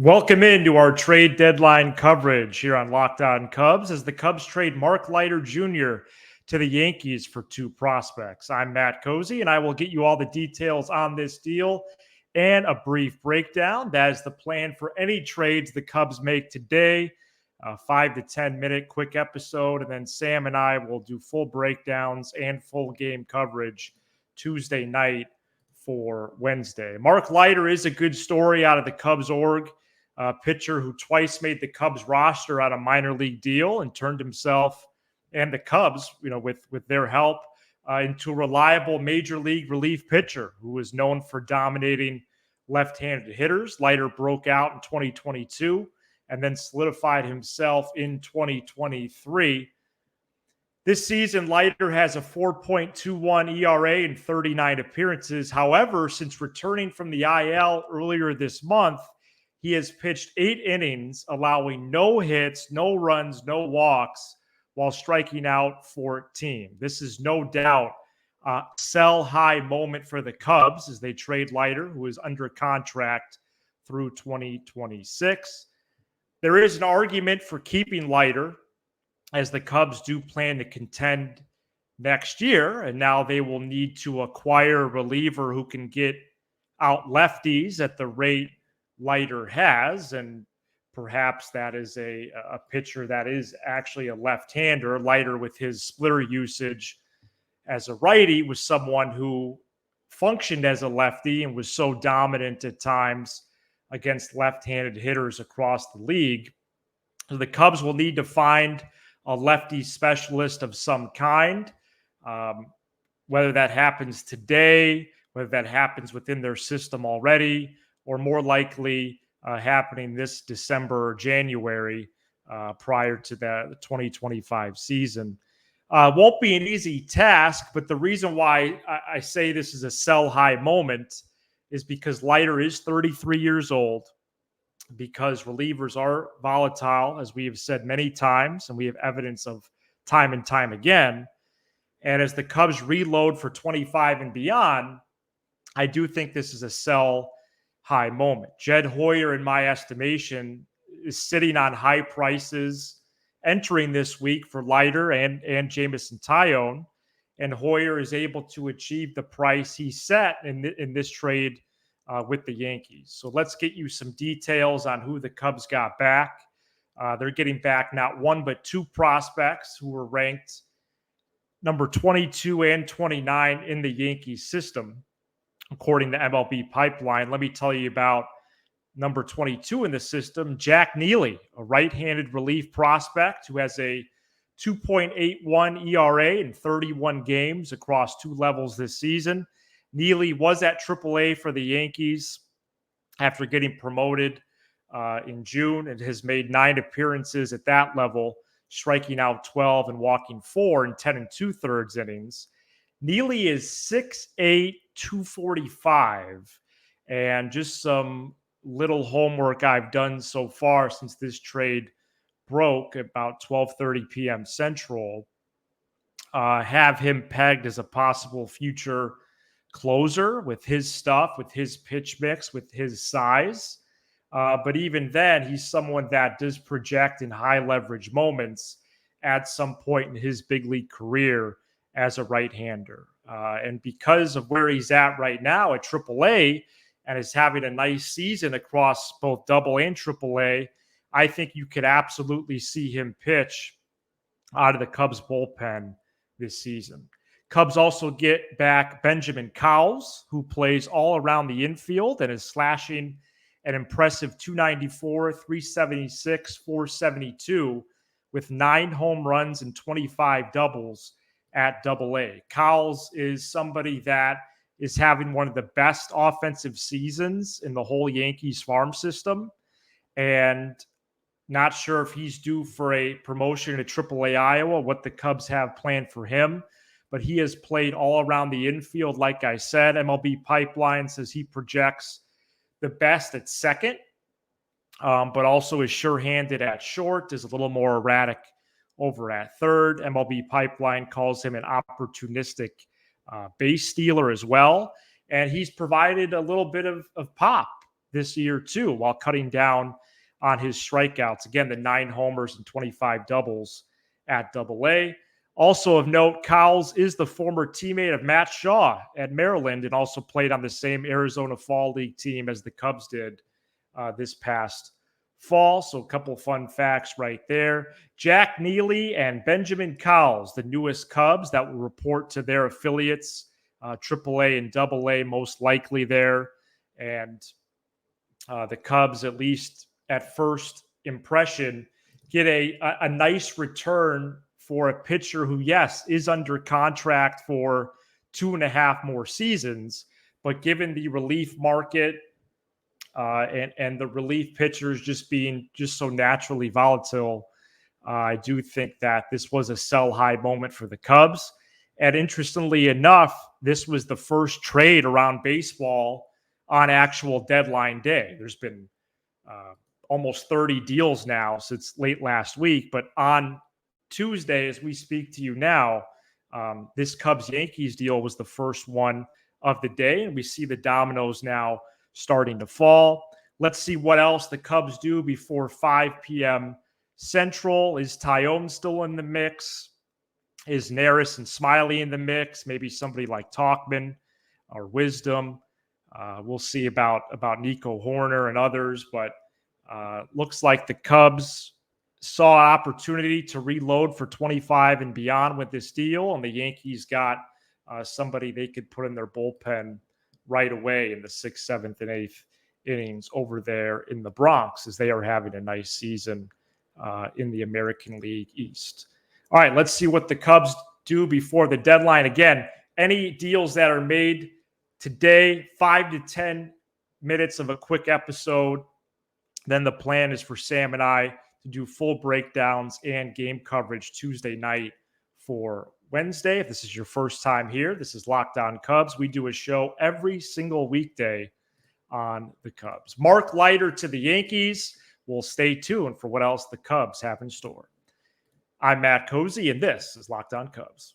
Welcome into our trade deadline coverage here on Locked On Cubs as the Cubs trade Mark Leiter Jr. to the Yankees for two prospects. I'm Matt Cozy, and I will get you all the details on this deal and a brief breakdown. That is the plan for any trades the Cubs make today. A 5 to 10 minute quick episode, and then Sam and I will do full breakdowns and full game coverage Tuesday night for Wednesday. Mark Leiter is a good story out of the Cubs org. Pitcher who twice made the Cubs roster on a minor league deal and turned himself and the Cubs, with their help, into a reliable major league relief pitcher who was known for dominating left-handed hitters. Leiter broke out in 2022 and then solidified himself in 2023. This season, Leiter has a 4.21 ERA in 39 appearances. However, since returning from the IL earlier this month, he has pitched 8 innings, allowing no hits, no runs, no walks, while striking out 14. This is no doubt a sell-high moment for the Cubs as they trade Leiter, who is under contract through 2026. There is an argument for keeping Leiter, as the Cubs do plan to contend next year, and now they will need to acquire a reliever who can get out lefties at the rate Leiter has, and perhaps that is a pitcher that is actually a left-hander. Leiter, with his splitter usage as a righty, was someone who functioned as a lefty and was so dominant at times against left-handed hitters across the league. So the Cubs will need to find a lefty specialist of some kind, whether that happens today, whether that happens within their system already, or more likely happening this December or January prior to the 2025 season. Won't be an easy task, but the reason why I say this is a sell-high moment is because Leiter is 33 years old, because relievers are volatile, as we have said many times, and we have evidence of time and time again. And as the Cubs reload for 25 and beyond, I do think this is a sell-high moment. Jed Hoyer, in my estimation, is sitting on high prices entering this week for Leiter and Jameson Taillon, and Hoyer is able to achieve the price he set in this trade with the Yankees. So let's get you some details on who the Cubs got back. They're getting back not one but two prospects who were ranked number 22 and 29 in the Yankees system, according to MLB Pipeline. Let me tell you about number 22 in the system, Jack Neely, a right-handed relief prospect who has a 2.81 ERA in 31 games across two levels this season. Neely was at AAA for the Yankees after getting promoted in June and has made 9 appearances at that level, striking out 12 and walking 4 in 10 2/3 innings. Neely is 6'8", 245, and just some little homework I've done so far since this trade broke about 12:30 p.m. Central, have him pegged as a possible future closer with his stuff, with his pitch mix, with his size. But even then, he's someone that does project in high leverage moments at some point in his big league career as a right-hander. And because of where he's at right now at AAA and is having a nice season across both Double and AAA, I think you could absolutely see him pitch out of the Cubs bullpen this season. Cubs also get back Benjamin Cowles, who plays all around the infield and is slashing an impressive 294, 376, 472 with 9 home runs and 25 doubles at AA. Cowles is somebody that is having one of the best offensive seasons in the whole Yankees farm system, and not sure if he's due for a promotion to AAA Iowa, what the Cubs have planned for him. But he has played all around the infield. Like I said, MLB Pipeline says he projects the best at second, but also is sure-handed at short, is a little more erratic over at third. MLB Pipeline calls him an opportunistic base stealer as well. And he's provided a little bit of pop this year too, while cutting down on his strikeouts. Again, the 9 homers and 25 doubles at Double-A. Also of note, Cowles is the former teammate of Matt Shaw at Maryland and also played on the same Arizona Fall League team as the Cubs did this past fall. So a couple of fun facts right there. Jack Neely and Benjamin Cowles, the newest Cubs that will report to their affiliates, AAA and Double-A most likely there. And the Cubs, at least at first impression, get a nice return for a pitcher who, yes, is under contract for 2.5 more seasons, but given the relief market and the relief pitchers just being just so naturally volatile, I do think that this was a sell high moment for the Cubs. And interestingly enough, this was the first trade around baseball on actual deadline day. There's been almost 30 deals now since late last week, but on Tuesday, as we speak to you now, this Cubs-Yankees deal was the first one of the day, and we see the dominoes now starting to fall. Let's see what else the Cubs do before 5 p.m. Central. Is Tyone still in the mix? Is Neris and Smiley in the mix? Maybe somebody like Talkman or Wisdom. We'll see about Nico Horner and others, but looks like the Cubs saw opportunity to reload for 25 and beyond with this deal, and the Yankees got somebody they could put in their bullpen right away in the 6th, 7th, and 8th innings over there in the Bronx, as they are having a nice season in the American League East. All right, let's see what the Cubs do before the deadline. Again, any deals that are made today, 5 to 10 minutes of a quick episode. Then the plan is for Sam and I to do full breakdowns and game coverage Tuesday night for Wednesday. If this is your first time here, this is Locked On Cubs. We do a show every single weekday on the Cubs. Mark Leiter to the Yankees. We'll stay tuned for what else the Cubs have in store. I'm Matt Cozy, and this is Locked On Cubs.